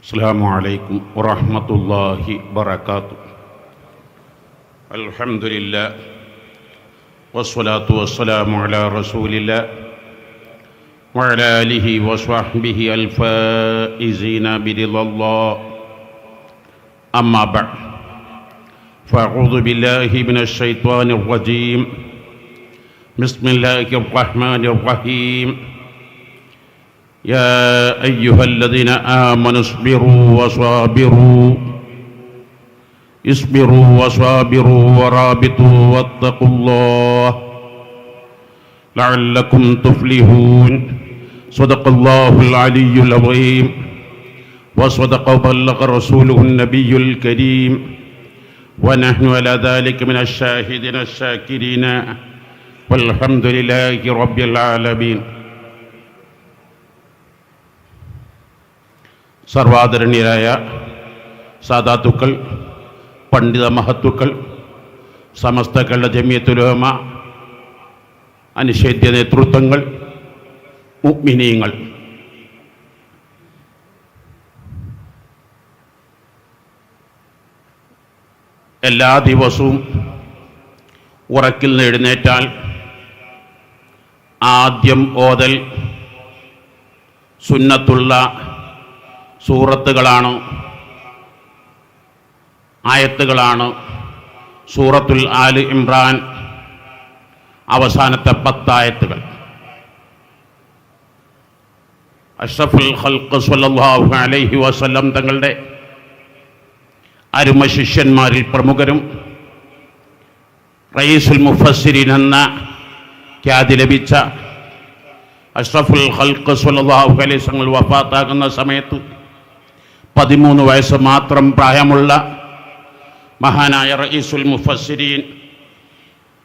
അസ്സലാമു അലൈക്കും വറഹ്മത്തുള്ളാഹി വബറകാതുഹു. അൽഹംദുലില്ലാഹ് വസ്സലാത്തു വസ്സലാമു അലാ റസൂലില്ലാഹ് വഅലാ ആലിഹി വസ്വഹ്ബിഹി അൽഫായിസീന ബിറിളല്ലാഹ്. അമ്മാ ബഅദ്. ഫഅഊദു ബില്ലാഹി മിനശ് ശൈത്വാനിർ റജീം. ബിസ്മില്ലാഹിർ റഹ്മാനിർ റഹീം. يا أيها الذين آمنوا اصبروا وصابروا ورابطوا واتقوا الله لعلكم تفلحون. صدق الله العلي العظيم وصدق وبلغ رسوله النبي الكريم ونحن على ذلك من الشاهدين الشاكرين والحمد لله رب العالمين. സർവാദരണീയരായ സാദാത്തുക്കൾ, പണ്ഡിത മഹത്തുക്കൾ, സമസ്ത കേരള ജമിയത്തുൽ ഉലമ, അനിഷേധ്യ നേതൃത്വങ്ങൾ, മുഅ്മിനീങ്ങൾ, എല്ലാ ദിവസവും ഉറക്കിൽ നിന്ന് എഴുന്നേറ്റാൽ ആദ്യം ഓതൽ സുന്നത്തുള്ള സൂറത്തുകളാണ്, ആയത്തുകളാണ്. സൂറത്തുൽ ആൽ ഇമ്രാൻ അവസാനത്തെ 10 ആയത്തുകൾ. അഷ്റഫുൽ ഖൽഖ് സ്വല്ലല്ലാഹു അലൈഹി വസല്ലം തങ്ങളുടെ അരുമ ശിഷ്യന്മാരിൽ പ്രമുഖരും റയീസുൽ മുഫസ്സിരീൻ എന്ന ഖ്യാതി ലഭിച്ച അഷ്റഫുൽ ഖൽഖ് സ്വല്ലല്ലാഹു അലൈഹി വസല്ലം വഫാത്താകുന്ന സമയത്ത് 13 വയസ്സ് മാത്രം പ്രായമുള്ള മഹാനായ റയീസുൽ മുഫസ്സിരീൻ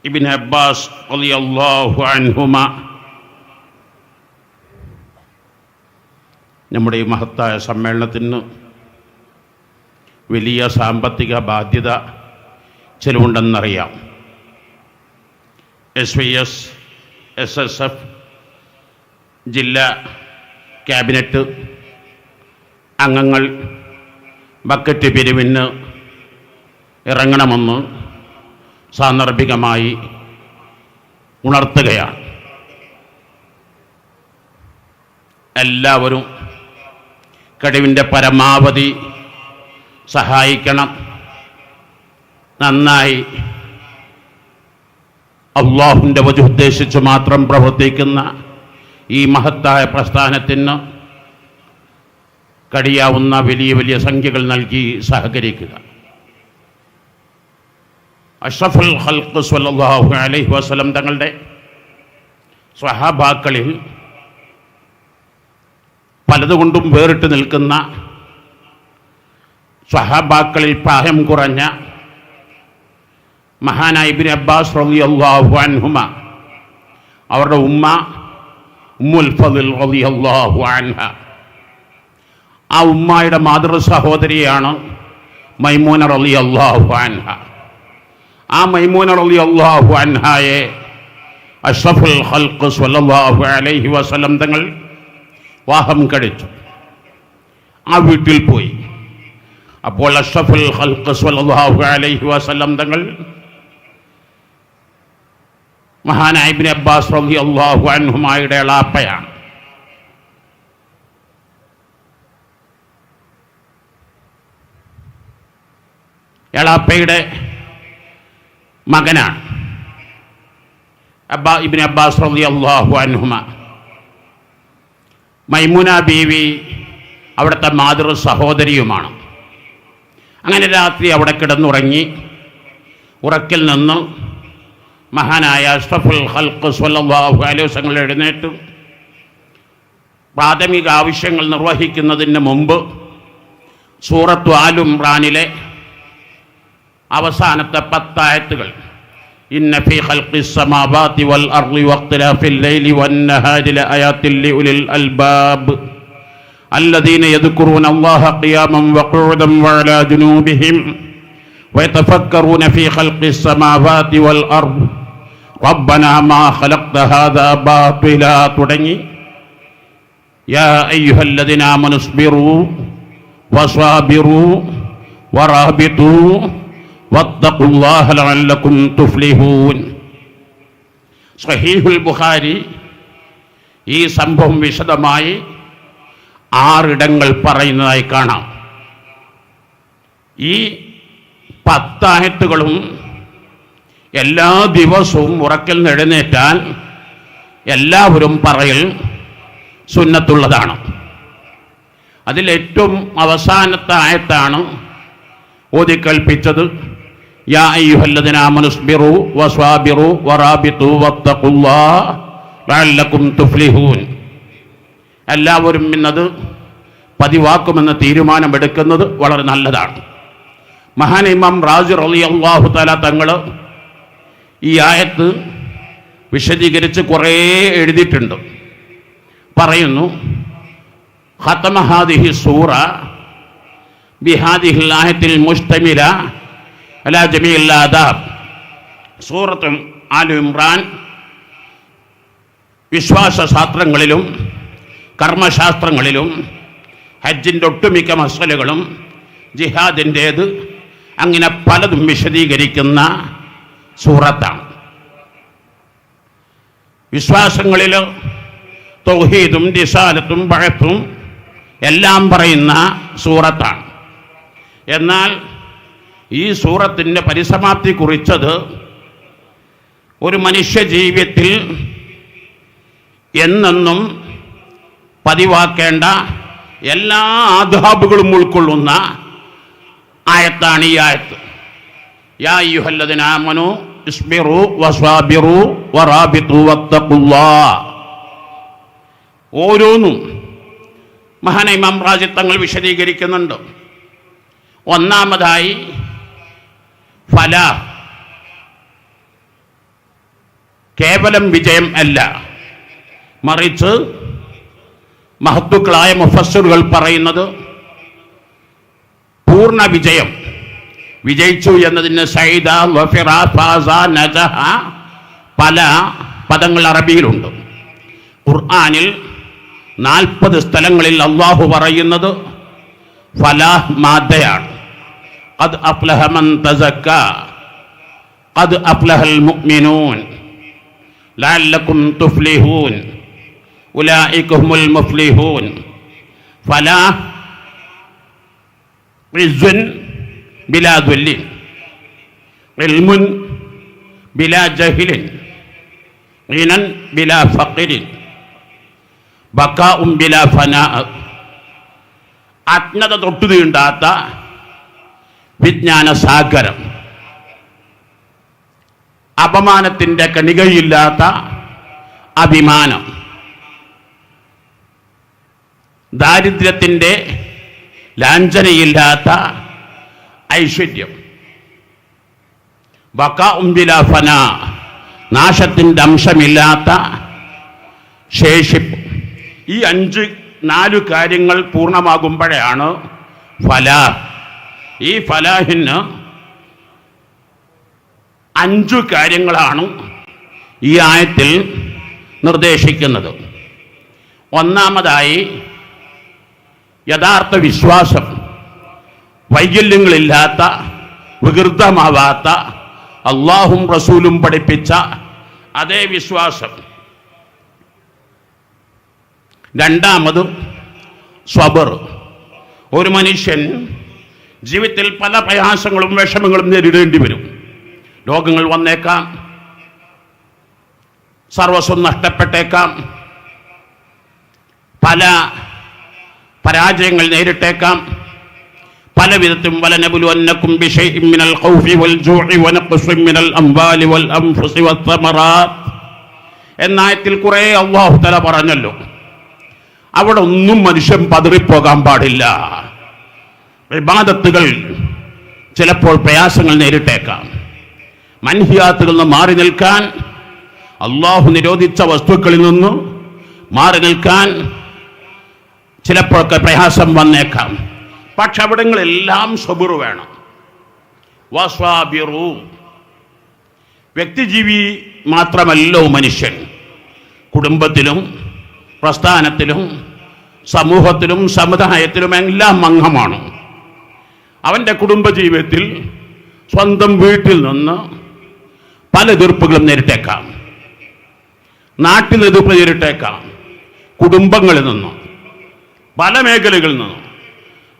ഇബ്നു അബ്ബാസ് റളിയല്ലാഹു അൻഹുമ നമ്മുടെ ഈ മഹത്തായ സമ്മേളനത്തിന് വലിയ സാമ്പത്തിക ബാധ്യത ചെലവുണ്ടെന്നറിയാം. SYS, SSF ജില്ലാ ക്യാബിനറ്റ് അംഗങ്ങൾ ബക്കറ്റ് പിരിവിന് ഇറങ്ങണമെന്ന് സാന്ദർഭികമായി ഉണർത്തുകയാണ്. എല്ലാവരും കഴിവിൻ്റെ പരമാവധി സഹായിക്കണം. നന്നായി അല്ലാഹുവിൻ്റെ വജ് ഉദ്ദേശിച്ച് മാത്രം പ്രവർത്തിക്കുന്ന ഈ മഹത്തായ പ്രസ്ഥാനത്തിന് കഴിയാവുന്ന വലിയ വലിയ സംഖ്യകൾ നൽകി സഹകരിക്കുക. അഷ്റഫുൽ ഖൽഖ് സ്വല്ലല്ലാഹു അലൈഹി വസല്ലം തങ്ങളുടെ സ്വഹാബാക്കളിൽ പലതുകൊണ്ടും വേറിട്ട് നിൽക്കുന്ന, സ്വഹാബാക്കളിൽ പ്രായം കുറഞ്ഞ മഹാനായ ഇബ്നു അബ്ബാസ് റളിയല്ലാഹു അൻഹുമ, അവരുടെ ഉമ്മ ഉമ്മുൽ ഫളിൽ റളിയല്ലാഹു അൻഹ. ആ ഉമ്മയുടെ മാതൃ സഹോദരിയാണ് മൈമൂന റളിയല്ലാഹു അൻഹ. ആ മൈമൂന റളിയല്ലാഹു അൻഹയെ അഷ്റഫുൽ ഖൽഖ് സ്വല്ലല്ലാഹു അലൈഹി വസല്ലം തങ്ങൾ വിവാഹം കഴിച്ചു. ആ വീട്ടിൽ പോയി. അപ്പോൾ അഷ്റഫുൽ ഖൽഖ് സ്വല്ലല്ലാഹു അലൈഹി വസല്ലം തങ്ങൾ മഹാനായ ഇബ്നു അബ്ബാസ് റളിയല്ലാഹു അൻഹുമായുടെ എളാപ്പയാണ്. എളാപ്പയുടെ മകനാണ് ഇബ്നു അബ്ബാസ് റളിയല്ലാഹു അൻഹുമ. മൈമുന ബീവി അവിടുത്തെ മാതൃ സഹോദരിയുമാണ്. അങ്ങനെ രാത്രി അവിടെ കിടന്നുറങ്ങി. ഉറക്കിൽ നിന്ന് മഹാനായ അഷ്റഫുൽ ഖൽഖ് സ്വല്ലല്ലാഹു അലൈഹി വസല്ലം എഴുന്നേറ്റ് പ്രാഥമിക ആവശ്യങ്ങൾ നിർവഹിക്കുന്നതിന് മുമ്പ് സൂറത്തു ആൽ ഇമ്രാനിലെ അവസാനത്തെ 10 ആയത്തുകൾ, ഇന്ന ഫീ ഖൽഖിസ് സമാവാതി വൽ അർളി വഖ്തിലാഫിൽ ലൈലി വന്നഹാരി ലആയാതിൻ ലിഉലിൽ അൽബാബ് الذين يذكرون الله قياما وقعودا وعلى جنوبهم ويتفكرون في خلق السماوات والأرض ربنا ما خلقت هذا باطلا തുടങ്ങി യാ അയ്യുഹല്ലദീന ആമനു സ്ബിറൂ വസ്വാബിറു വറാബിതു വത്തഖുല്ലാഹ ലഅല്ലകും തുഫ്ലിഹൂൻ. സ്വഹീഹുൽ ബുഖാരി ഈ സംഭവം വിശദമായി 6 ഇടങ്ങൾ പറയുന്നതായി കാണാം. ഈ 10 ആയത്തുകളും എല്ലാ ദിവസവും ഉറക്കിൽ എഴുന്നേറ്റാൽ എല്ലാവരും പറയൽ സുന്നത്തുള്ളതാണ്. അതിലേറ്റവും അവസാനത്തെ ആയത്താണ് ഓതിക്കൽപ്പിച്ചത്, യാ അയ്യുഹല്ലദീന ആമനൂ ഇസ്ബിറൂ വസ്വാബിറൂ വറാബിതു വത്തഖുല്ലാഹ ലഅല്ലകും തുഫ്ലിഹൂൻ. എല്ലാവരും ഇന്നത് പതിവാക്കുമെന്ന് തീരുമാനമെടുക്കുന്നത് വളരെ നല്ലതാണ്. മഹാൻ ഇമാം റാസി റളിയല്ലാഹു തആല തങ്ങൾ ഈ ആയത്ത് വിശദീകരിച്ച് കുറേ എഴുതിയിട്ടുണ്ട്. പറയുന്നു, ഖതമ ഹാദിഹി സൂറ ബിഹാദിഹിൽ ആയത്തിൽ മുസ്തമില അലാ ജമീഇൽ ആദാബ്. സൂറത്തുൽ ആലു ഇമ്രാൻ വിശ്വാസശാസ്ത്രങ്ങളിലും കർമ്മശാസ്ത്രങ്ങളിലും ഹജ്ജിൻ്റെ ഒട്ടുമിക്ക മസലകളും ജിഹാദിൻ്റേത് അങ്ങനെ പലതും വിശദീകരിക്കുന്ന സൂറത്താണ്. വിശ്വാസങ്ങളിൽ തൗഹീദും റിസാലത്തും ബഅത്തും എല്ലാം പറയുന്ന സൂറത്താണ്. എന്നാൽ ഈ സൂറത്തിൻ്റെ പരിസമാപ്തി കുറിച്ചത് ഒരു മനുഷ്യ ജീവിതത്തിൽ എന്നെന്നും പതിവാക്കേണ്ട എല്ലാ ആദാബുകളും ഉൾക്കൊള്ളുന്ന ആയത്താണ് ഈ ആയത്ത്. യാ അയ്യുഹല്ലദീന ആമനൂ ഇസ്ബിറൂ വസ്വാബിറൂ വറാബിതു വത്തഖുല്ലാഹ്. ഓരോന്നും മഹാന ഇമാം റാസി തങ്ങൾ വിശദീകരിക്കുന്നുണ്ട്. ഒന്നാമതായി ഫലാഹ്, കേവലം വിജയം അല്ല, മറിച്ച് മഹത്തുക്കളായ മുഫസ്സിറുകൾ പറയുന്നത് പൂർണ്ണ വിജയം. വിജയിച്ചു എന്നതിന് സൈദ, വഫിറ, ഫാസ, നജഹ പല പദങ്ങൾ അറബിയിലുണ്ട്. ഖുർആനിൽ 40 സ്ഥലങ്ങളിൽ അല്ലാഹു പറയുന്നത് ഫലാഹ് മാദയാണ്. ഖദ് അഫ്ലഹ മൻ തസക്ക, ഖദ് അഫ്ലഹൽ മുഅ്മിനൂൻ, ലഅല്ലകും തുഫ്ലിഹൂൻ, ഉലൈക ഹുമുൽ മുഫ്ലിഹൂൻ. ഫലാഹ് ഇസ്സുൻ ബിലാ ദുല്ലിൻ, ഇൽമുൻ ബിലാ ജഹ്ലിൻ, ഗിനൻ ബിലാ ഫഖ്രിൻ, ബക്കാഉം ബിലാ ഫനാ. അജ്ഞത തൊട്ടു തീണ്ടാത്ത വിജ്ഞാന സാഗരം, അപമാനത്തിൻ്റെ കണികയില്ലാത്ത അഭിമാനം, ദാരിദ്ര്യത്തിൻ്റെ ലാഞ്ചനയില്ലാത്ത ഐശ്വര്യം, ബക്കാഉം ബിലാ ഫനാ നാശത്തിൻ്റെ അംശമില്ലാത്ത ശേഷിപ്പ്. ഈ 4 കാര്യങ്ങൾ പൂർണ്ണമാകുമ്പോഴാണ് ഫലാഹ്. ഈ ഫലാഹിന് 5 കാര്യങ്ങളാണ് ഈ ആയത്തിൽ നിർദ്ദേശിക്കുന്നത്. ഒന്നാമതായി യഥാർത്ഥ വിശ്വാസം, വൈകല്യങ്ങളില്ലാത്ത, വികൃതമാവാത്ത, അള്ളാഹും റസൂലും പഠിപ്പിച്ച അതേ വിശ്വാസം. രണ്ടാമത് സ്വബർ. ഒരു മനുഷ്യൻ ജീവിതത്തിൽ പല പ്രയാസങ്ങളും വിഷമങ്ങളും നേരിടേണ്ടി വരും. രോഗങ്ങൾ വന്നേക്കാം, സർവസ്വം നഷ്ടപ്പെട്ടേക്കാം, പല പരാജയങ്ങൾ നേരിട്ടേക്കാം. പല വിധത്തിലും വലനബുലുവന്നകും ബിശൈഇൻ മിനൽ ഖൗഫി വൽ ജൂഇ വനഖ്സിൻ മിനൽ അംവാലി വൽ അൻഫുസി വസ്സമറാത്ത് എന്നായത്തിൽ കുറേ അല്ലാഹു തആല പറഞ്ഞല്ലോ. അവിടെ ഒന്നും മനുഷ്യൻ പതറിപ്പോകാൻ പാടില്ല. ഇബാദത്തുകൾ ചിലപ്പോൾ പ്രയാസങ്ങൾ നേരിട്ടേക്കാം. മൻഹിയാത്തുകളിൽ നിന്ന് മാറി നിൽക്കാൻ, അല്ലാഹു നിരോധിച്ച വസ്തുക്കളിൽ നിന്ന് മാറി നിൽക്കാൻ ചിലപ്പോഴൊക്കെ പ്രയാസം വന്നേക്കാം. പക്ഷെ അവിടങ്ങളെല്ലാം സബുർ വേണം. വസ്വാബിറു. വ്യക്തിജീവി മാത്രമല്ലോ മനുഷ്യൻ, കുടുംബത്തിലും പ്രസ്ഥാനത്തിലും സമൂഹത്തിലും സമുദായത്തിലും എല്ലാം അംഗമാണ്. അവൻ്റെ കുടുംബജീവിതത്തിൽ സ്വന്തം വീട്ടിൽ നിന്ന് പല എതിർപ്പുകളും നേരിട്ടേക്കാം, നാട്ടിൽ എതിർപ്പ് നേരിട്ടേക്കാം, കുടുംബങ്ങളിൽ നിന്നും പല മേഖലകളിൽ നിന്നും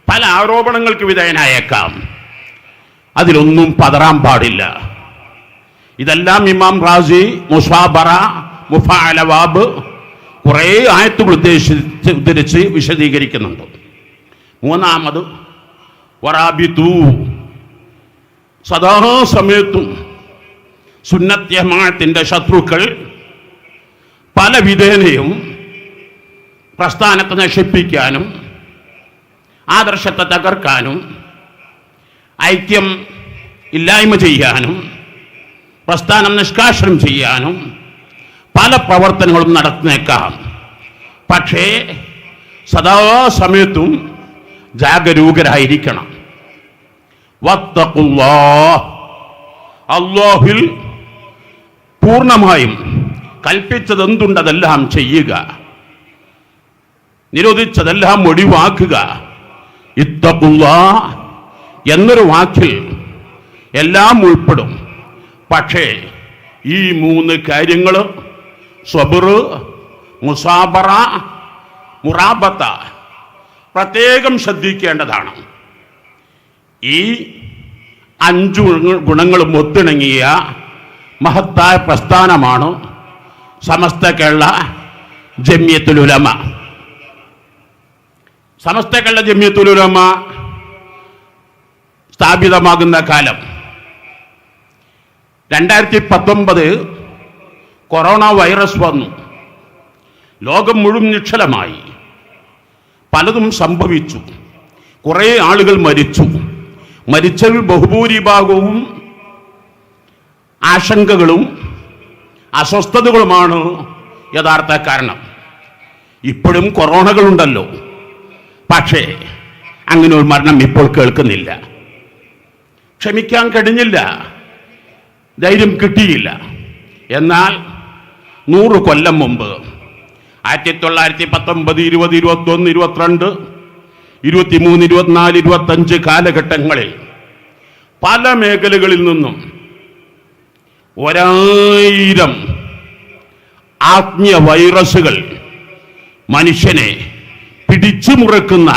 പല ആരോപണങ്ങൾക്ക് വിധേയനായേക്കാം. അതിലൊന്നും പതറാൻ പാടില്ല. ഇതെല്ലാം ഇമാം റാസി മുസാബറ മുഫഅലവാബ് കുറേ ആയത്തുകൾ ഉദ്ധരിച്ച് വിശദീകരിക്കുന്നുണ്ട്. മൂന്നാമത് വറാബിതു, സദാസമയത്തും സുന്നത്ത് ജമാഅത്തിന്റെ ശത്രുക്കൾ പല വിധേനയും പ്രസ്ഥാനത്തെ നശിപ്പിക്കാനും ആദർശത്തെ തകർക്കാനും ഐക്യം ഇല്ലായ്മ ചെയ്യാനും പ്രസ്ഥാനം നിഷ്കാഷണം ചെയ്യാനും പല പ്രവർത്തനങ്ങളും നടന്നേക്കാം. പക്ഷേ സദാസമയത്തും ജാഗരൂകരായിരിക്കണം. വത്തഖുല്ലാഹ്, അല്ലാഹുവിൽ പൂർണ്ണമായും കൽപ്പിച്ചതെന്തുണ്ട് അതെല്ലാം ചെയ്യുക, നിരോധിച്ചതെല്ലാം ഒഴിവാക്കുക. ഇത്തഖുല്ലാഹ് എന്നൊരു വാക്കിൽ എല്ലാം ഉൾപ്പെടും. പക്ഷേ ഈ മൂന്ന് കാര്യങ്ങൾ സ്വബർ, മുസാബറ, മുറാബത്ത പ്രത്യേകം ശ്രദ്ധിക്കേണ്ടതാണ്. ഈ 5 ഗുണങ്ങളും ഒത്തിണങ്ങിയ മഹത്തായ പ്രസ്ഥാനമാണ് സമസ്ത കേരള ജമിയത്തുൽ ഉലമ. സമസ്ത കേരള ജമിയത്തുൽ ഉലമ സ്ഥാപിതമാകുന്ന കാലം 2019 കൊറോണ വൈറസ് വന്നു. ലോകം മുഴുവൻ നിശ്ചലമായി. പലതും സംഭവിച്ചു. കുറേ ആളുകൾ മരിച്ചു. മരിച്ചവരിൽ ബഹുഭൂരിഭാഗവും ആശങ്കകളും അസ്വസ്ഥതകളുമാണ് യഥാർത്ഥ കാരണം. ഇപ്പോഴും കൊറോണകളുണ്ടല്ലോ, പക്ഷേ അങ്ങനെ ഒരു മരണം ഇപ്പോൾ കേൾക്കുന്നില്ല. ക്ഷമിക്കാൻ കഴിഞ്ഞില്ല, ധൈര്യം കിട്ടിയില്ല. എന്നാൽ 100 കൊല്ലം മുമ്പ് 1919, 20, 21, 22, 23, 24, 25 കാലഘട്ടങ്ങളിൽ പല മേഖലകളിൽ നിന്നും 1000 ആത്മീയ വൈറസുകൾ മനുഷ്യനെ പിടിച്ചു മുറുക്കുന്ന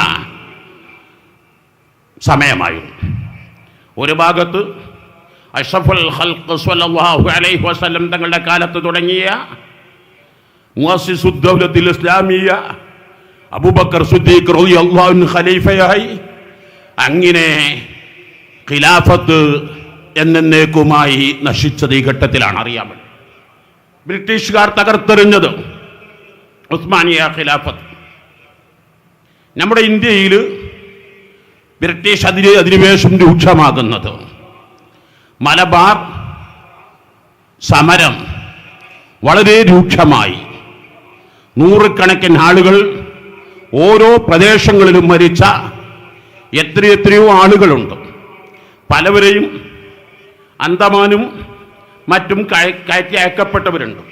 സമയമായിരുന്നു. ഒരു ഭാഗത്ത് അഷ്റഫുൽ ഖൽഖ് സ്വല്ലല്ലാഹു അലൈഹി വസല്ലം തങ്ങളുടെ കാലത്ത് തുടങ്ങിയ മുഅസ്സിസുദ് ദൗലത്തുൽ ഇസ്ലാമിയ അബൂബക്കർ സിദ്ദീഖ് റളിയല്ലാഹു അൻഹു ഖലീഫയായി അങ്ങനെ ഖിലാഫത്ത് എന്നേക്കുമായി നശിച്ചത് ഈ ഘട്ടത്തിലാണ്. അറിയാമോ, ബ്രിട്ടീഷുകാർ തകർത്തെറിഞ്ഞത് ഉസ്മാനിയ ഖിലാഫത്ത്. നമ്മുടെ ഇന്ത്യയിൽ ബ്രിട്ടീഷ് അധിനിവേശം രൂക്ഷമാകുന്നത്, മലബാർ സമരം വളരെ രൂക്ഷമായി. 100 ആളുകൾ ഓരോ പ്രദേശങ്ങളിലും മരിച്ച എത്രയോ ആളുകളുണ്ട്. പലവരെയും അന്തമാനും മറ്റും കയറ്റി അയക്കപ്പെട്ടവരുണ്ട്.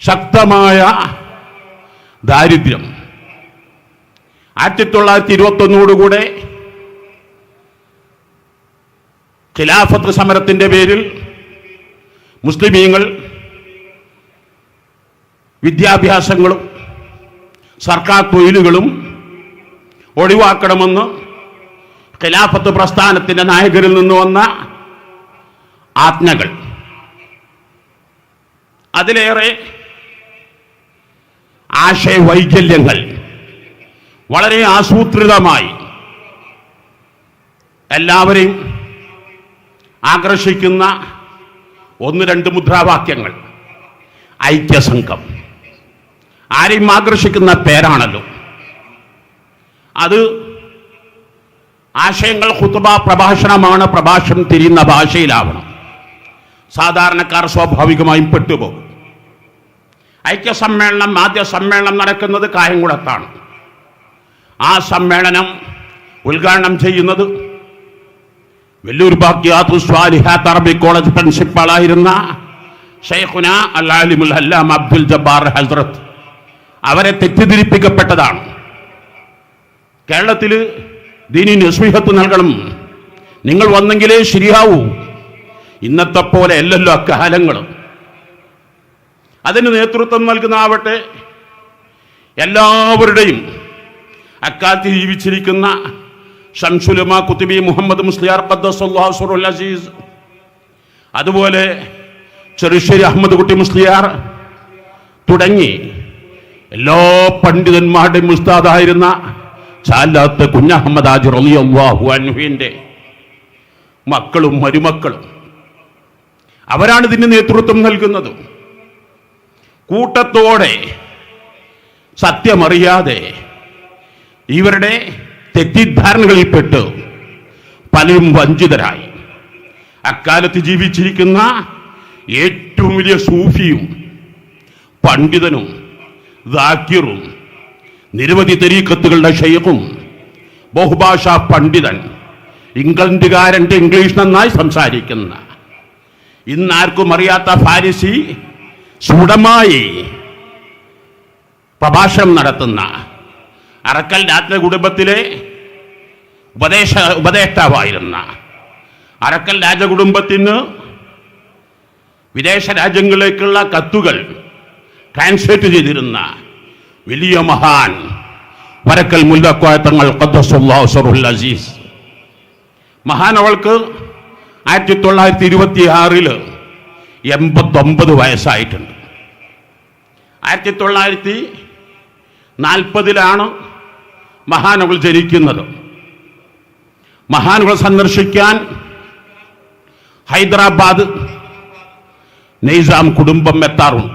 ശക്തമായ ദാരിദ്ര്യം. 1921 ഖിലാഫത്ത് സമരത്തിന്റെ പേരിൽ മുസ്ലിമീങ്ങൾ വിദ്യാഭ്യാസങ്ങളും സർക്കാർ തൊഴിലുകളും ഒഴിവാക്കണമെന്ന് ഖിലാഫത്ത് പ്രസ്ഥാനത്തിന്റെ നായകരിൽ നിന്ന് വന്ന ആജ്ഞകൾ. അതിലേറെ ആശയവൈകല്യങ്ങൾ വളരെ ആസൂത്രിതമായി എല്ലാവരെയും ആകർഷിക്കുന്ന 1-2 മുദ്രാവാക്യങ്ങൾ. ഐക്യസംഘം ആരെയും ആകർഷിക്കുന്ന പേരാണല്ലോ. അത് ആശയങ്ങൾ ഖുത്ബ പ്രഭാഷണമാണ്. പ്രഭാഷണം തിരിയുന്ന ഭാഷയിലാവണം. സാധാരണക്കാർ സ്വാഭാവികമായും പെട്ടുപോകും. ഐക്യസമ്മേളനം, ആദ്യ സമ്മേളനം നടക്കുന്നത് കായംകുളത്താണ്. ആ സമ്മേളനം ഉദ്ഘാടനം ചെയ്യുന്നത് വെല്ലൂർ ബാഖിയാത്തു സ്വാലിഹാത്ത് അറബി കോളേജ് പ്രിൻസിപ്പാളായിരുന്ന ഷെയ്ഖുന അൽ ആലിമുൽ അല്ലാമ അബ്ദുൽ ജബ്ബാർ ഹസ്രത്ത് അവരെ തെറ്റിദ്ധരിപ്പിക്കപ്പെട്ടതാണ്. കേരളത്തിൽ ദീനി നസ്വീഹത്ത് നൽകണം, നിങ്ങൾ വന്നെങ്കിലേ ശരിയാവൂ. ഇന്നത്തെ പോലെ അല്ലല്ലോ അക്കാലങ്ങൾ. അതിന് നേതൃത്വം നൽകുന്നതാവട്ടെ എല്ലാവരുടെയും അക്കാലത്ത് ജീവിച്ചിരിക്കുന്ന ശംസുലമ കുത്തുബി മുഹമ്മദ് മുസ്ലിയാർ ഖദ്ദസല്ലാഹു സിറഹുൽ അസീസ്, അതുപോലെ ചെറുശ്ശേരി അഹമ്മദ് കുട്ടി മുസ്ലിയാർ തുടങ്ങി എല്ലാ പണ്ഡിതന്മാരുടെയും ഉസ്താദായിരുന്ന ചാലാത്ത് കുഞ്ഞഹമ്മദ് ഹാജി റളിയല്ലാഹു അൻഹുവിൻ്റെ മക്കളും മരുമക്കളും അവരാണ് ഇതിന് നേതൃത്വം നൽകുന്നത്. കൂട്ടത്തോടെ സത്യമറിയാതെ ഇവരുടെ തെറ്റിദ്ധാരണകളിൽപ്പെട്ട് പലരും വഞ്ചിതരായി. അക്കാലത്ത് ജീവിച്ചിരിക്കുന്ന ഏറ്റവും വലിയ സൂഫിയും പണ്ഡിതനും ദാക്കിറും നിരവധി തരീഖത്തുകളുടെ ഷെയ്ഖും ബഹുഭാഷാ പണ്ഡിതൻ, ഇംഗ്ലണ്ടുകാരൻ്റെ ഇംഗ്ലീഷ് നന്നായി സംസാരിക്കുന്ന, ഇന്നാർക്കും അറിയാത്ത ഫാരിസി സുടമായി പ്രഭാഷണം നടത്തുന്ന അറക്കൽ രാത്രി കുടുംബത്തിലെ ഉപദേഷ്ടാവായിരുന്ന, അറക്കൽ രാജകുടുംബത്തിന് വിദേശ രാജ്യങ്ങളിലേക്കുള്ള കത്തുകൾ ട്രാൻസ്ലേറ്റ് ചെയ്തിരുന്ന വലിയ മഹാൻ വരക്കൽ മുല്ലക്കോയ തങ്ങൾ ഖദ്ദസല്ലാഹു സിറഹുൽ അസീസ്. മഹാനവൾക്ക് 1926 89 വയസ്സായിട്ടുണ്ട്. 1940 മഹാനവൾ ജനിക്കുന്നത്. മഹാനവൾ സന്ദർശിക്കാൻ ഹൈദരാബാദ് നൈസാം കുടുംബം എത്താറുണ്ട്.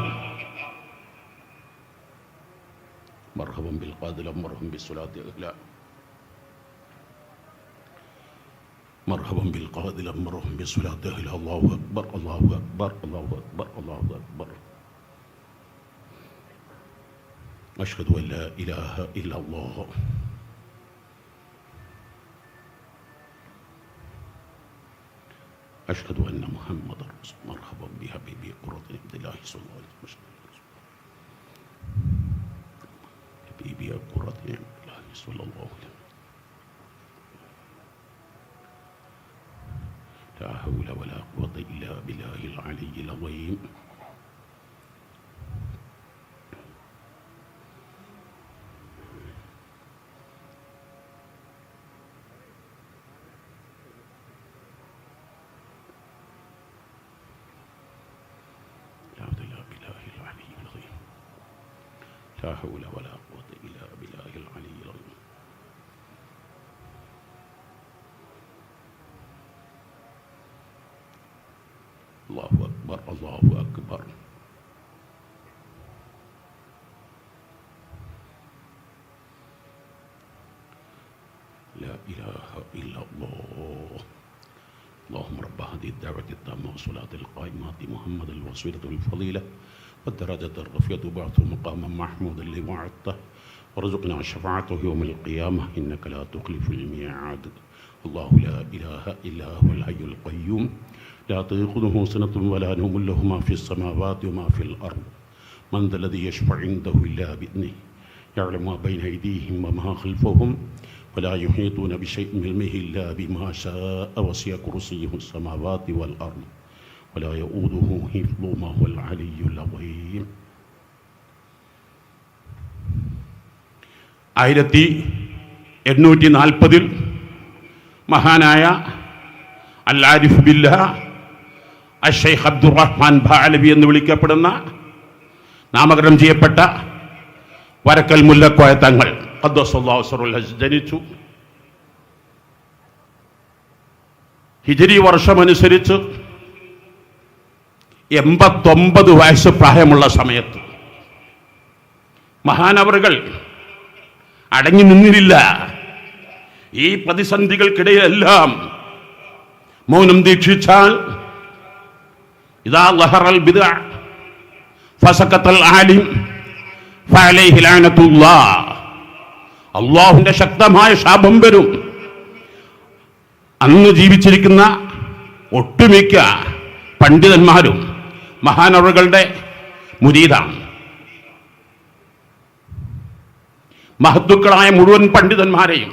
മർഹബൻ ബിൽ ഖാദിൽ മർഹബൻ ബിസ്സലാത്തി അഹ്ല മർഹബൻ ബിൽ ഖാദിൽ മർഹബൻ ബിസ്സലാത്തി അഹ്ല അല്ലാഹു അക്ബർ അല്ലാഹു അക്ബർ അല്ലാഹു അക്ബർ അല്ലാഹു അക്ബർ അഷ്ഹദു അൻ ലാ ഇലാഹ ഇല്ലല്ലാഹ് أشهد أن محمد رسول مرحبا بحبيبي قرة عبد الله صلى الله عليه وسلم حبيبي قرة عبد الله صلى الله عليه وسلم لا حول ولا قوة إلا بالله العلي العظيم لا حول ولا قوة إلا بالله العلي العظيم الله أكبر الله أكبر لا إله إلا الله اللهم رب هذه الدعوة التامة والصلاة القائمة محمد الوسيلة والفضيلة والدرجة الرفيعة بعث مقاما محمودا اللي وعدته وارزقنا شفاعته يوم القيامة إنك لا تخلف الميعاد الله لا إله إلا هو الحي القيوم لا تأخذه سنة ولا نوم له ما في السماوات وما في الأرض من ذا الذي يشفع عنده إلا بإذنه يعلم ما بين أيديهم وما خلفهم ولا يحيطون بشيء من علمه إلا بما شاء وسع كرسيه السماوات والأرض ولا يؤوده حفظهما هو العلي العظيم 1840 മഹാനായ അൽ ആരിഫ് ബില്ലാഹ് അഷ്ശൈഖ് അബ്ദുറഹ്മാൻ ബഅലവി എന്ന് വിളിക്കപ്പെടുന്ന നാമകരണം ചെയ്യപ്പെട്ട വരക്കൽ മുല്ലക്കോയ തങ്ങൾ ഖദ്ദസല്ലാഹു സിറഹുൽ അസീസ് ജനിച്ചു. ഹിജ്രി വർഷമനുസരിച്ച് 89 വയസ്സ് പ്രായമുള്ള സമയത്ത് മഹാനവറുകൾ അടങ്ങി നിന്നില്ല. ഈ പ്രതിസന്ധികൾക്കിടയിലെല്ലാം മൗനം ദീക്ഷിച്ചാൽ ഇദാ ലഹറൽ ബിദ്അ ഫസഖത്തൽ ആലിം ഫഅലൈഹി ലഅനത്തുല്ലാഹ്, അല്ലാഹുവിന്റെ ശക്തമായ ശാപം വരും. അന്ന് ജീവിച്ചിരിക്കുന്ന ഒട്ടുമിക്ക പണ്ഡിതന്മാരും മഹാനവറുകളുടെ മുരീദാണ്. മഹത്തുക്കളായ മുഴുവൻ പണ്ഡിതന്മാരെയും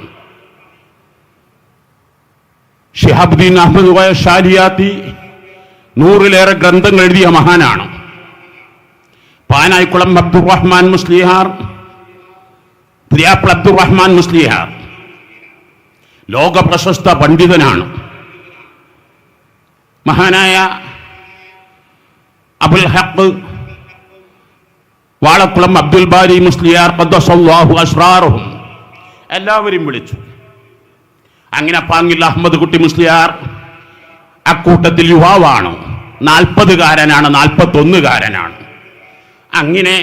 ഷിഹാബുദ്ദീൻ അഹമ്മദ് കോയ ഷാലിയാത്തി 100-ലേറെ ഗ്രന്ഥങ്ങൾ എഴുതിയ മഹാനാണ്. പാനായിക്കുളം അബ്ദുറഹ്മാൻ മുസ്ലിയാർ, പുതിയാപ്പിള അബ്ദുറഹ്മാൻ മുസ്ലിയാർ ലോക പ്രശസ്ത പണ്ഡിതനാണ്. മഹാനായ അബുൽ ഹഖ് വാളക്കുളം അബ്ദുൽ ബാരി മുസ്ലിയാർ ഖദ്ദസല്ലാഹു അസ്റാറുഹും എല്ലാവരും വിളിച്ചു. അങ്ങനെ പാങ്ങിൽ അഹമ്മദ് കുട്ടി മുസ്ലിയാർ അക്കൂട്ടത്തിൽ യുവാവാണ്, 40-കാരനാണ്, 41-കാരനാണ്. അങ്ങനെ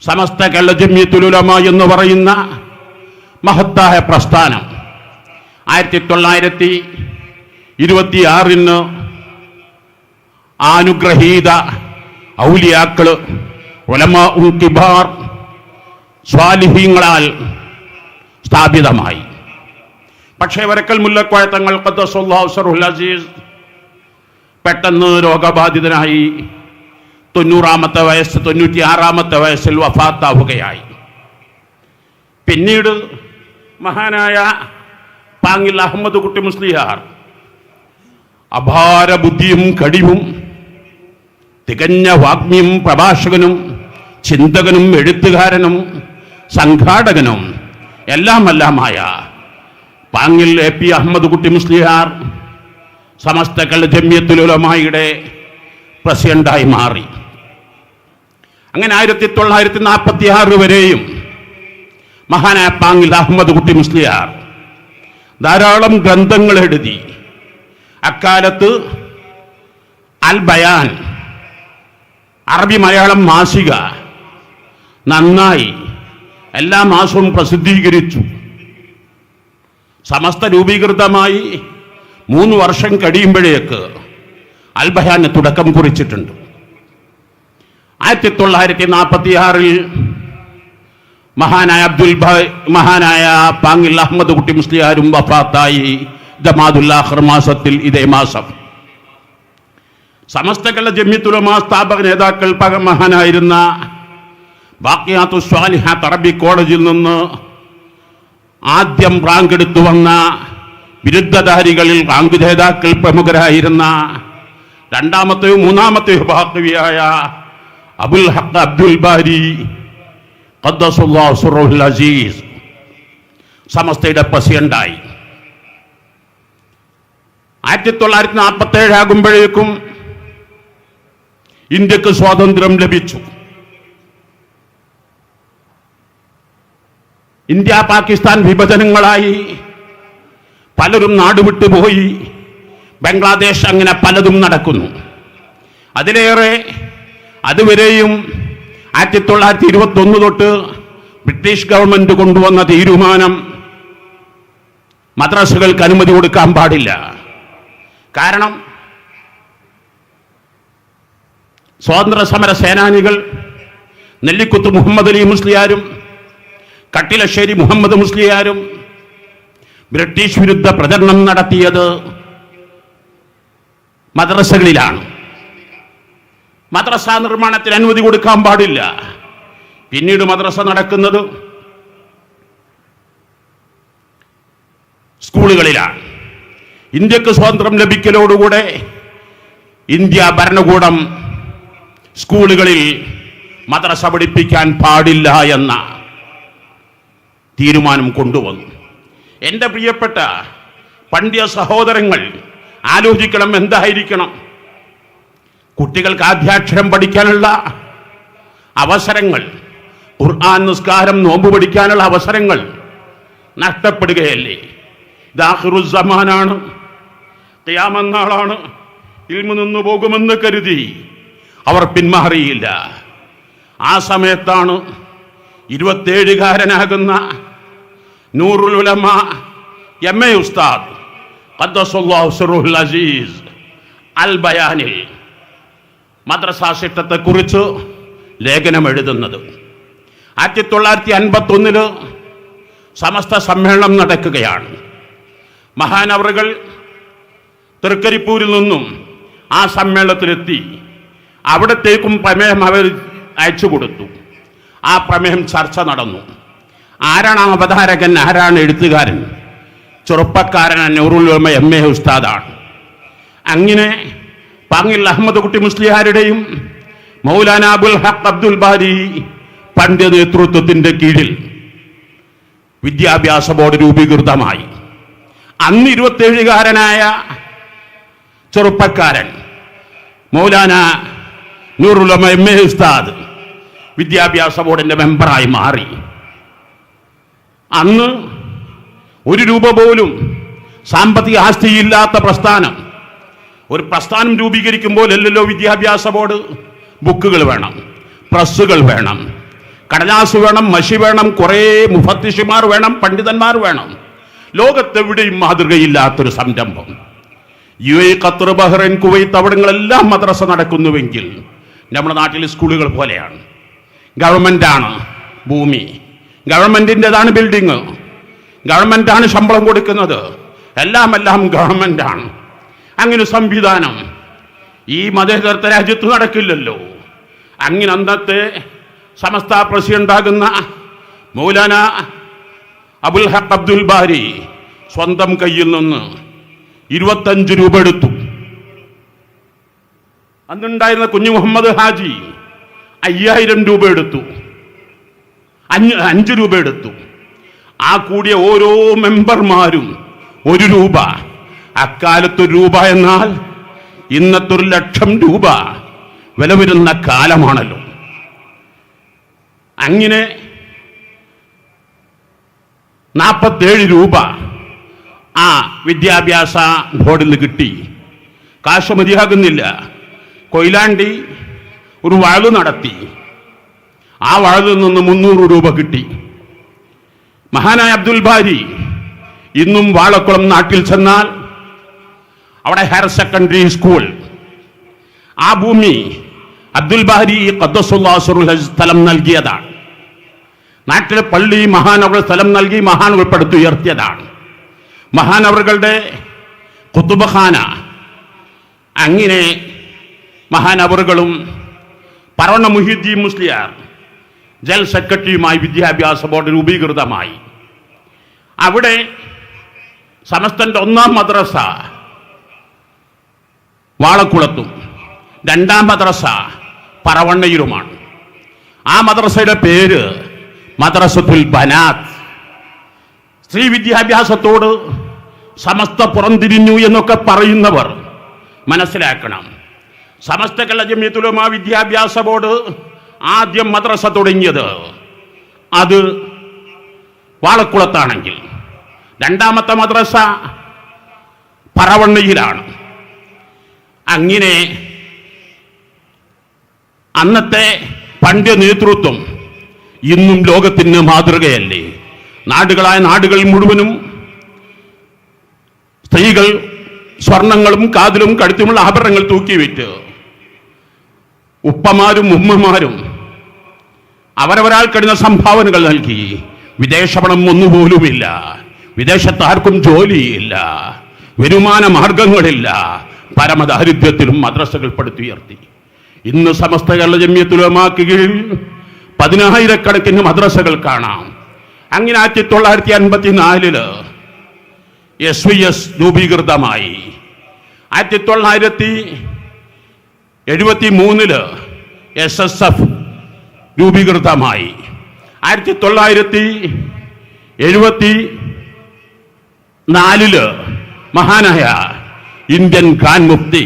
സമസ്ത കേരള ജംഇയ്യത്തുൽ ഉലമ എന്ന് പറയുന്ന മഹത്തായ പ്രസ്ഥാനം 1926 ആനുഗ്രഹീത ഔലിയാക്കള് ഉലമാഉ കിബാർ സ്വാലിഹീങ്ങളാൽ സ്ഥാപിതമായി. പക്ഷേ വരക്കൽ മുല്ലക്കോയ തങ്ങൾ ഖദ്ദസല്ലാഹു സിർറുൽ അസീസ് പെട്ടെന്ന് രോഗബാധിതനായി 96-ാമത്തെ വയസ്സിൽ വഫാത്താവുകയായി. പിന്നീട് മഹാനായ പാങ്ങിൽ അഹമ്മദ് കുട്ടി മുസ്ലിയാർ അപാര ബുദ്ധിയും കഴിവും തികഞ്ഞ വാഗ്മിയും പ്രഭാഷകനും എഴുത്തുകാരനും സംഘാടകനും എല്ലാമായ പാങ്ങിൽ എ.പി. അഹമ്മദ് കുട്ടി മുസ്ലിയാർ സമസ്ത കേരള ജംഇയ്യത്തുൽ ഉലമായുടെ പ്രസിഡന്റായി മാറി. അങ്ങനെ 1946 വരെയും മഹാനായ പാങ്ങിൽ അഹമ്മദ് കുട്ടി മുസ്ലിയാർ ധാരാളം ഗ്രന്ഥങ്ങൾ എഴുതി. അക്കാലത്ത് അൽ ബയാൻ അറബി മലയാളം മാസിക നന്നായി എല്ലാ മാസവും പ്രസിദ്ധീകരിച്ചു. സമസ്ത രൂപീകൃതമായി 3 വർഷം കഴിയുമ്പോഴേക്ക് അൽ ബയാന് തുടക്കം കുറിച്ചിട്ടുണ്ട്. 1946 മഹാനായ പാങ്ങിൽ അഹമ്മദ് കുട്ടി മുസ്ലിയാരും വഫാത്തായി. ജമാദുൽ ആഖിർ മാസത്തിൽ ഇതേ മാസം സമസ്ത കേരള ജംഇയ്യത്തുൽ ഉലമ സ്ഥാപക നേതാക്കൾ മഹാനായിരുന്ന ബാഖിയാത്തുസ് സ്വാലിഹാത്ത് അറബി കോളേജിൽ നിന്ന് ആദ്യം റാങ്ക് എടുത്തു വന്ന ബിരുദധാരികളിൽ റാങ്ക് ജേതാക്കൾ പ്രമുഖരായിരുന്ന രണ്ടാമത്തെയോ മൂന്നാമത്തെയോ ബാഖിയായ അബുൽ ഹഖ് അബ്ദുൽ ബാരി ഖദ്ദസല്ലാഹു സിർറുൽ അസീസ് സമസ്തയുടെ പ്രസിഡന്റായി. 1947 ആകുമ്പോഴേക്കും ഇന്ത്യക്ക് സ്വാതന്ത്ര്യം ലഭിച്ചു. ഇന്ത്യ പാകിസ്ഥാൻ വിഭജനങ്ങളായി പലരും നാടുവിട്ടുപോയി. ബംഗ്ലാദേശ് അങ്ങനെ പലതും നടക്കുന്നു. അതിലേറെ അതുവരെയും 1921 തൊട്ട് ബ്രിട്ടീഷ് ഗവൺമെന്റ് കൊണ്ടുവന്ന തീരുമാനം മദ്രസകൾക്ക് അനുമതി കൊടുക്കാൻ പാടില്ല. കാരണം സ്വാതന്ത്ര്യ സമര സേനാനികൾ നെല്ലിക്കുത്ത് മുഹമ്മദ് അലി മുസ്ലിയാരും കട്ടിലശ്ശേരി മുഹമ്മദ് മുസ്ലിയാരും ബ്രിട്ടീഷ് വിരുദ്ധ പ്രചരണം നടത്തിയത് മദ്രസകളിലാണ്. മദ്രസ നിർമ്മാണത്തിന് അനുമതി കൊടുക്കാൻ പാടില്ല. പിന്നീട് മദ്രസ നടക്കുന്നത് സ്കൂളുകളിലാണ്. ഇന്ത്യക്ക് സ്വാതന്ത്ര്യം ലഭിക്കലോടുകൂടെ ഇന്ത്യ ഭരണകൂടം സ്കൂളുകളിൽ മദ്രസ പഠിപ്പിക്കാൻ പാടില്ല എന്ന തീരുമാനം കൊണ്ടുവന്നു. എൻ്റെ പ്രിയപ്പെട്ട പണ്ഡിത സഹോദരങ്ങൾ ആലോചിക്കണം, എന്തായിരിക്കണം കുട്ടികൾക്ക് ആദ്യാക്ഷരം പഠിക്കാനുള്ള അവസരങ്ങൾ, ഖുർആൻ, നിസ്കാരം, നോമ്പ് പഠിക്കാനുള്ള അവസരങ്ങൾ നഷ്ടപ്പെടുകയല്ലേ? ഇത് ആഖിറുസ്സമാനാണ്, ഖിയാമത്ത് നാളാണ്. ഇൽമു നിന്നു പോകുമെന്ന് കരുതി അവർ പിന്മാറിയില്ല. ആ സമയത്താണ് 27-കാരനാകുന്ന നൂറുൽ ഉലമ എം.എ. ഉസ്താദ് ഖദ്ദസല്ലാഹു സിർറുൽ അസീസ് അൽ ബയാനിൽ മദ്രസാ ശിക്ഷത്തെക്കുറിച്ച് ലേഖനം എഴുതുന്നത്. 1951 സമസ്ത സമ്മേളനം നടക്കുകയാണ്. മഹാനവറുകൾ തൃക്കരിപ്പൂരിൽ നിന്നും ആ സമ്മേളനത്തിലെത്തി. അവിടത്തേക്കും പ്രമേയം അവർ അയച്ചു കൊടുത്തു. ആ പ്രമേയം ചർച്ച നടന്നു. ആരാണ് അവതാരകൻ, ആരാണ് എഴുത്തുകാരൻ? ചെറുപ്പക്കാരൻ നൂറുൽ ഉലമ MA ഉസ്താദാണ്. അങ്ങനെ പാങ്ങിൽ അഹമ്മദ് കുട്ടി മുസ്ലിയാരുടെയും മൗലാന അബുൽ ഹഖ് അബ്ദുൽ ബാരി പണ്ഡിത നേതൃത്വത്തിൻ്റെ കീഴിൽ വിദ്യാഭ്യാസ ബോർഡ് രൂപീകൃതമായി. അന്ന് 27കാരനായ ചെറുപ്പക്കാരൻ മൗലാന നൂറുൽ ഉലമ MA ഉസ്താദ് വിദ്യാഭ്യാസ ബോർഡിൻ്റെ മെമ്പറായി മാറി. അന്ന് 1 രൂപ പോലും സാമ്പത്തിക ആസ്തിയില്ലാത്ത പ്രസ്ഥാനം. ഒരു പ്രസ്ഥാനം രൂപീകരിക്കുമ്പോൾ അല്ലല്ലോ വിദ്യാഭ്യാസ ബോർഡ്. ബുക്കുകൾ വേണം, പ്രസ്സുകൾ വേണം, കടലാസ് വേണം, മഷി വേണം, കുറേ മുഫത്തിഷുമാർ വേണം, പണ്ഡിതന്മാർ വേണം. ലോകത്തെവിടെയും മാതൃകയില്ലാത്തൊരു സംരംഭം. UAE, ഖത്തർ, ബഹ്റൈൻ, കുവൈത്ത് അവിടങ്ങളെല്ലാം മദ്രസ നടക്കുന്നുവെങ്കിൽ നമ്മുടെ നാട്ടിലെ സ്കൂളുകൾ പോലെയാണ്. ഗവൺമെൻറ്റാണ് ഭൂമി, ഗവൺമെൻറ്റിൻ്റെതാണ് ബിൽഡിങ്, ഗവൺമെൻറ്റാണ് ശമ്പളം കൊടുക്കുന്നത്, എല്ലാം ഗവൺമെൻറ്റാണ്. അങ്ങനെ സംവിധാനം ഈ മതേതര രാജ്യത്ത് നടക്കില്ലല്ലോ. അങ്ങനെ അന്നത്തെ സമസ്ത പ്രസിഡന്റാകുന്ന മൗലാന അബുൽ ഹഖ് അബ്ദുൽ ബാരി സ്വന്തം കയ്യിൽ നിന്ന് 25 രൂപ എടുത്തു. അന്നുണ്ടായിരുന്ന കുഞ്ഞു മുഹമ്മദ് ഹാജി 5000 രൂപ എടുത്തു, 5 രൂപ എടുത്തു. ആ കൂടിയ ഓരോ മെമ്പർമാരും 1 രൂപ. അക്കാലത്ത് രൂപ എന്നാൽ ഇന്നത്തെ 1,00,000 രൂപ വില വരുന്ന കാലമാണല്ലോ. അങ്ങനെ 47 രൂപ ആ വിദ്യാഭ്യാസ ബോർഡിൽ നിന്ന് കിട്ടി. കാശ് മതിയാകുന്നില്ല. കൊയിലാണ്ടി ഒരു വഴല് നടത്തി. ആ വഴലിൽ നിന്ന് 300 രൂപ കിട്ടി. മഹാനായ അബ്ദുൽ ബാരി ഇന്നും വാളക്കുളം നാട്ടിൽ ചെന്നാൽ അവിടെ ഹയർ സെക്കൻഡറി സ്കൂൾ, ആ ഭൂമി അബ്ദുൽ ബാരി ഖദ്ദസുല്ലാഹു സിർറഹു സ്ഥലം നൽകിയതാണ്. നാട്ടിലെ പള്ളി മഹാനവർ സ്ഥലം നൽകി മഹാനവർ പടുത്തുയർത്തിയതാണ്. മഹാനവറുകളുടെ ഖുതുബഖാന. അങ്ങനെ മഹാനവറുകളും പറവണ്ണ മുഹീദ്ദീൻ മുസ്ലിയാർ ജൽ സെക്രട്ടറിയുമായി വിദ്യാഭ്യാസ ബോർഡ് രൂപീകൃതമായി. അവിടെ സമസ്തന്റെ 1ാം മദ്രസ വാളക്കുളത്തും 2ാം മദ്രസ പറവണ്ണയിലുമാണ്. ആ മദ്രസയുടെ പേര് മദ്രസത്തുൽ ബനാത്ത്. സ്ത്രീ വിദ്യാഭ്യാസത്തോട് സമസ്ത പുറംതിരിഞ്ഞു എന്നൊക്കെ പറയുന്നവർ മനസ്സിലാക്കണം. സമസ്ത കേരള ജംഇയ്യത്തുൽ ഉലമാ വിദ്യാഭ്യാസ ബോർഡ് ആദ്യം മദ്രസ തുടങ്ങിയത് അത് വാളക്കുളത്താണെങ്കിൽ 2ാമത്തെ മദ്രസ പറവണ്ണയിലാണ്. അങ്ങനെ അന്നത്തെ പണ്ഡിത നേതൃത്വം ഇന്നും ലോകത്തിന് മാതൃകയല്ലേ. നാടുകളായ നാടുകൾ മുഴുവനും സ്ത്രീകൾ സ്വർണങ്ങളും കാതിലും കഴുത്തുമുള്ള ആഭരണങ്ങൾ തൂക്കിവിറ്റ് ഉപ്പമാരും ഉമ്മമാരും അവരവരാൾ കഴിയുന്ന സംഭാവനകൾ നൽകി. വിദേശപണം ഒന്നുപോലുമില്ല, വിദേശത്ത് ആർക്കും ജോലിയില്ല, വരുമാന മാർഗങ്ങളില്ല, പരമദാരിദ്ര്യത്തിലും മദ്രസകൾ പടുത്തുയർത്തി. ഇന്ന് സമസ്ത കേരള ജംഇയ്യത്തുൽ ഉലമാക്ക് കീഴിൽ 10,000-കണക്കിന് മദ്രസകൾ കാണാം. അങ്ങനെ 1954 SYS രൂപീകൃതമായി. 1973 SSF രൂപീകൃതമായി. 1974 മഹാനായ ഇന്ത്യൻ ഖാൻ മുഫ്തി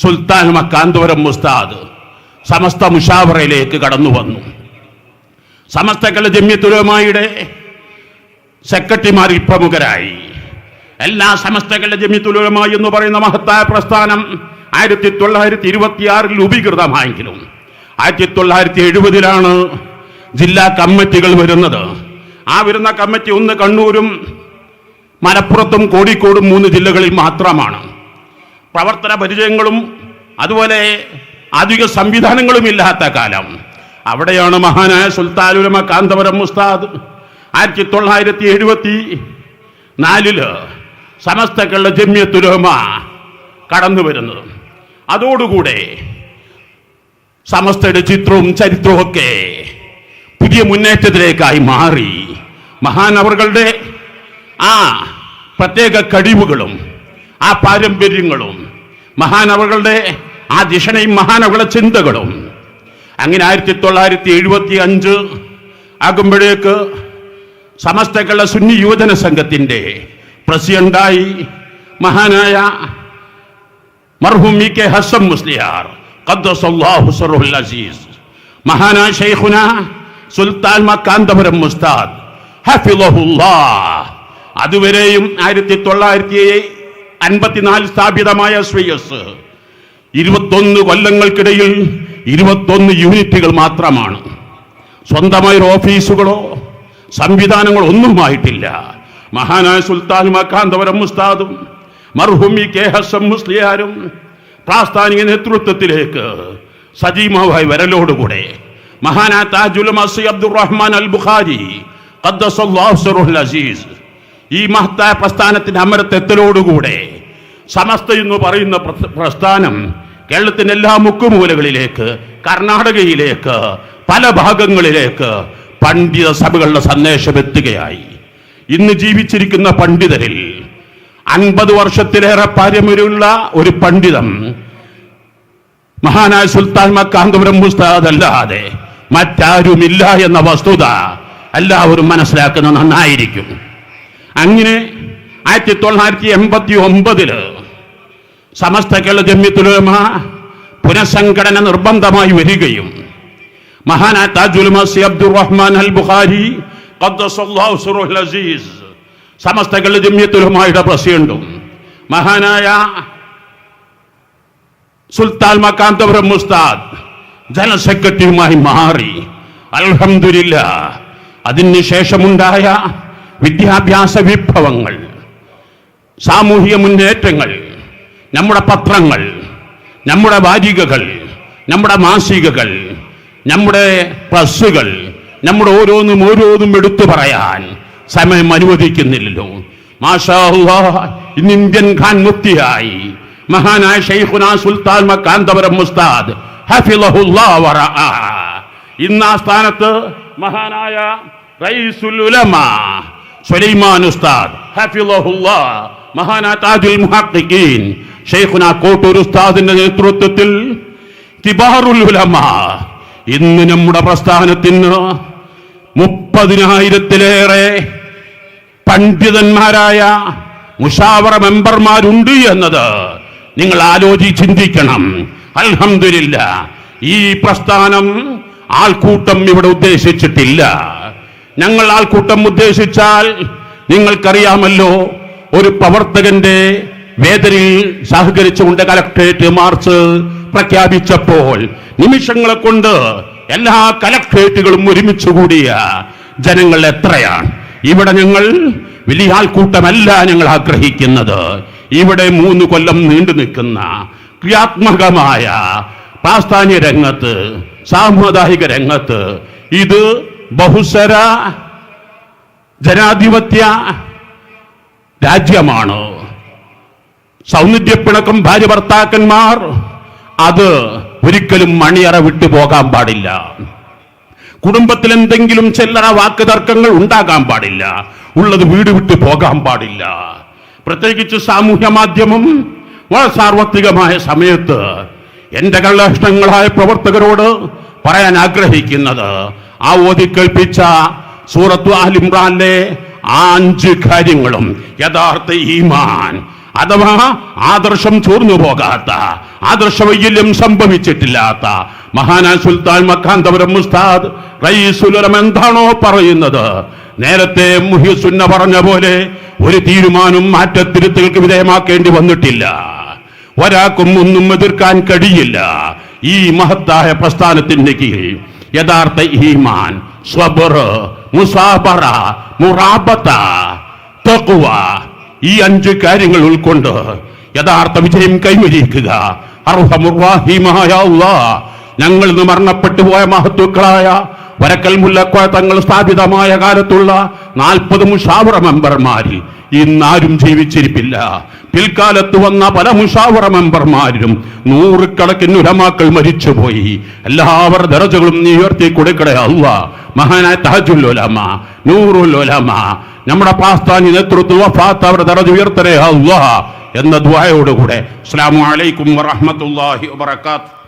സുൽത്താൻ മക്കാന്തപുരം ഉസ്താദ് സമസ്ത മുഷാവറയിലേക്ക് കടന്നു വന്നു. സമസ്ത കേരള ജംഇയ്യത്തുൽ ഉലമായുടെ സെക്രട്ടറിമാരിൽ പ്രമുഖരായി. എല്ലാ സമസ്ത കേരള ജംഇയ്യത്തുൽ ഉലമാ എന്ന് പറയുന്ന മഹത്തായ പ്രസ്ഥാനം 1926 രൂപീകൃതമായെങ്കിലും 1970 ജില്ലാ കമ്മിറ്റികൾ വരുന്നത്. ആ വരുന്ന കമ്മിറ്റി ഒന്ന് കണ്ണൂരും മലപ്പുറത്തും കോഴിക്കോടും 3 ജില്ലകളിൽ മാത്രമാണ്. പ്രവർത്തന പരിചയങ്ങളും അതുപോലെ ആധുനിക സംവിധാനങ്ങളും ഇല്ലാത്ത കാലം. അവിടെയാണ് മഹാനായ സുൽത്താനുൽ ഉലമ കാന്തപുരം ഉസ്താദ് 1974 സമസ്ത കേരള ജംഇയ്യത്തുൽ ഉലമാ കടന്നു വരുന്നത്. അതോടുകൂടെ സമസ്തയുടെ ചിത്രവും ചരിത്രവും ഒക്കെ പുതിയ മുന്നേറ്റത്തിലേക്കായി മാറി. മഹാനവറുകളുടെ ആ പ്രത്യേക കഴിവുകളും ആ പാരമ്പര്യങ്ങളും മഹാനവറുകളുടെ ആ ദിഷണയും മഹാനവറുടെ ചിന്തകളും അങ്ങനെ 1975 ആകുമ്പോഴേക്ക് സമസ്ത കേരള സുന്നി യുവജന സംഘത്തിൻ്റെ പ്രസിഡന്റായി മഹാനായ മർഹൂം ഇ.കെ. ഹസ്സൻ മുസ്ലിയാർ ഖദ്ദസല്ലാഹു സിർറഹുൽ അസീസ്, മഹാനായ ശൈഖുന സുൽത്താൻ മക്കാന്തപുരം ഉസ്താദ് ഹഫിളഹുല്ലാഹ്, അതുവരെയും 1954 സ്ഥാപിതമായ SYS 21 കൊല്ലങ്ങൾക്കിടയിൽ 21 യൂണിറ്റുകൾ മാത്രമാണ്. സ്വന്തമായ ഓഫീസുകളോ സംവിധാനങ്ങളോ ഒന്നുമായിട്ടില്ല. മഹാനായ സുൽത്താൻ മക്കാന്തപുരം ഉസ്താദും മർഹൂം ഇ.കെ. ഹസ്സൻ മുസ്ലിയാരും പ്രാസ്ഥാനിക നേതൃത്വത്തിലേക്ക് സജീവമായി വരലോടുകൂടെ മഹാനായ താജുൽ ഉലമ അബ്ദുറഹ്മാൻ അൽ ബുഖാരി ഖദ്ദസല്ലാഹു സിർറഹുൽ അസീസ് ഈ മഹത്തായ പ്രസ്ഥാനത്തിന്റെ അമരത്തെത്തലോടുകൂടെ സമസ്ത എന്ന് പറയുന്ന പ്രസ്ഥാനം കേരളത്തിന്റെ എല്ലാ മുക്കുമൂലകളിലേക്ക്, കർണാടകയിലേക്ക്, പല ഭാഗങ്ങളിലേക്ക് പണ്ഡിത സഭകളുടെ സന്ദേശം എത്തുകയായി. ഇന്ന് ജീവിച്ചിരിക്കുന്ന പണ്ഡിതരിൽ 50 വർഷത്തിലേറെ പാരമ്പര്യമുള്ള ഒരു പണ്ഡിതം മഹാനായ സുൽത്താൻ മക്കാന്തപുരം ഉസ്താദ് അല്ലാതെ മറ്റാരുമില്ല എന്ന വസ്തുത എല്ലാവരും മനസ്സിലാക്കുന്നത് നന്നായിരിക്കും. അങ്ങനെ 1989 സമസ്ത കേരള ജംഇയ്യത്തുൽ ഉലമ പുനഃസംഘടന നിർബന്ധമായി വരികയും മഹാനായ താജുൽ ഉലമ അബ്ദുറഹ്മാൻ അൽ ബുഖാരി ഖദ്ദസല്ലാഹു സിർറഹുൽ അസീസ് സമസ്ത കേരള ജംഇയ്യത്തുൽ ഉലമയുടെ പ്രസിഡന്റും മഹാനായ സുൽത്താൻ മക്കാന്തപുരം ഉസ്താദ് ജനറൽ സെക്രട്ടറിയുമായി മാറി. അൽഹംദുലില്ലാഹ്, അതിനുശേഷമുണ്ടായ വിദ്യാഭ്യാസ വിപ്ലവങ്ങൾ, സാമൂഹിക മുന്നേറ്റങ്ങൾ, നമ്മുടെ പത്രങ്ങൾ, നമ്മുടെ വാരികകൾ, നമ്മുടെ മാസികകൾ, നമ്മുടെ പ്രസ്സുകൾ, നമ്മുടെ ഓരോന്നും എടുത്തു പറയാൻ സമയം അനുവദിക്കുന്നില്ലല്ലോ. മാഷാ അല്ലാഹ്, ഇന്ന് ഇന്ത്യൻ ഖാൻ മുഫ്തിയായി മഹാനായ ശൈഖുനാ സുൽത്താൻ മക്കാന്തപുരം ഉസ്താദ് ഹഫിളഹുല്ലാഹ് വറആ. ഇന്ന് ആ സ്ഥാനത്ത് മഹാനായ റഈസുൽ ഉലമ സുലൈമാൻ ഉസ്താദ് ഹഫിളഹുല്ലാഹ്, മഹാനായ താജുൽ മുഹഖ്ഖിഖീൻ ശൈഖുനാ കോട്ടൂർ ഉസ്താദിന്റെ നേതൃത്വത്തിൽ കിബാറുൽ ഉലമ ഇന്ന് നമ്മുടെ പ്രസ്ഥാനത്തിന് 30,000-ലേറെ പണ്ഡിതന്മാരായ മുശാവറ മെമ്പർമാരുണ്ട് എന്നത് നിങ്ങൾ ആലോചിച്ച് ചിന്തിക്കണം. അൽഹംദുലില്ലാഹ്, ഈ പ്രസ്ഥാനം ആൾക്കൂട്ടം ഇവിടെ ഉദ്ദേശിച്ചിട്ടില്ല. ഞങ്ങൾ ആൾക്കൂട്ടം ഉദ്ദേശിച്ചാൽ നിങ്ങൾക്കറിയാമല്ലോ, ഒരു പ്രവർത്തകന്റെ വേദനയിൽ സഹകരിച്ചുകൊണ്ട് കലക്ട്രേറ്റ് മാർച്ച് പ്രഖ്യാപിച്ചപ്പോൾ നിമിഷങ്ങളെ കൊണ്ട് എല്ലാ കലക്ട്രേറ്റുകളും ഒരുമിച്ച് കൂടിയ ജനങ്ങൾ എത്രയാണ്. ഇവിടെ ഞങ്ങൾ വലിയ ആൾക്കൂട്ടമല്ല ഞങ്ങൾ ആഗ്രഹിക്കുന്നത്. ഇവിടെ 3 കൊല്ലം നീണ്ടു നിൽക്കുന്ന ക്രിയാത്മകമായ പ്രാസ്ഥാനിക രംഗത്ത്, സാമുദായിക രംഗത്ത് ഇത് ബഹുസ്വര ജനാധിപത്യ രാജ്യമാണ്. സൗന്ദര്യപ്പിണക്കം ഭാര്യ ഭർത്താക്കന്മാർ അത് ഒരിക്കലും മണിയറ വിട്ടു പോകാൻ പാടില്ല. കുടുംബത്തിൽ എന്തെങ്കിലും ചില്ലറ വാക്ക് തർക്കങ്ങൾ ഉണ്ടാകാൻ പാടില്ല. ഉള്ളത് വീട് വിട്ടു പോകാൻ പാടില്ല. പ്രത്യേകിച്ച് സാമൂഹ്യ മാധ്യമം വളരെ സാർവത്രികമായ സമയത്ത് എന്റെ കള്ളഷ്ണങ്ങളായ പ്രവർത്തകരോട് പറയാൻ ആഗ്രഹിക്കുന്നത്, ആ ഓതിക്കേൽപ്പിച്ച സൂറത്തു ആൽ ഇംറാനിലെ 5 കാര്യങ്ങളും യഥാർത്ഥ ഈമാൻ അഥവാ ആദർശം ചോർന്നു പോകാത്ത, ആദർശവൈകല്യം സംഭവിച്ചിട്ടില്ലാത്ത മഹാനായ സുൽത്താൻ മക്കാന്തപുരം ഉസ്താദ് റഈസുൽ ഉലമ എന്താണോ പറയുന്നത്, നേരത്തെ മുഹ്യിസുന്ന പറഞ്ഞ പോലെ ഒരു തീരുമാനം മാറ്റത്തിരുത്തലുകൾക്ക് വിധേയമാക്കേണ്ടി വന്നിട്ടില്ല. ഒരാൾക്കും ഒന്നും എതിർക്കാൻ കഴിയില്ല. ഈ മഹത്തായ പ്രസ്ഥാനത്തിന്റെ കീഴിൽ യഥാർത്ഥ ഈമാൻ, സ്വബർ, മുസാബറ, മുറാബത്ത, തഖ്വ, ഈ 5 കാര്യങ്ങൾ ഉൾക്കൊണ്ട് യഥാർത്ഥ വിജയം കൈവരിക്കുക. അർഹമുർ റഹീമായ അല്ലാഹ്, ഞങ്ങൾ ഇന്ന് മരണപ്പെട്ടു പോയ മഹത്തുക്കളായ വരക്കൽ മുല്ലക്കോയ തങ്ങൾ സ്ഥാപിതമായ കാലത്തുള്ള 40 മുഷാവറ മെമ്പർമാരിൽ ഇന്നാരും ജീവിച്ചിരിപ്പില്ല. പിൽക്കാലത്ത് വന്ന പല മുഷാവറ മെമ്പർമാരും 100 കണക്കിന് ഉലമാക്കൾ മരിച്ചുപോയി. എല്ലാവരുടെ ദറജകളും നീ ഉയർത്തി കൊടുക്കണേ അല്ലാഹ്. മഹാനായ തഹജുൽ ഉലമ, നൂറുൽ ഉലമ, നമ്മുടെ പാസ്താനി നേതൃത്വത്തിൽ വഫാത്ത് അവരുടെ ദറജ ഉയർത്തണേ അല്ലാഹ് എന്ന ദുആയോടുകൂടെ അസ്സലാമു അലൈക്കും വറഹ്മത്തുള്ളാഹി വബറകാതുഹു.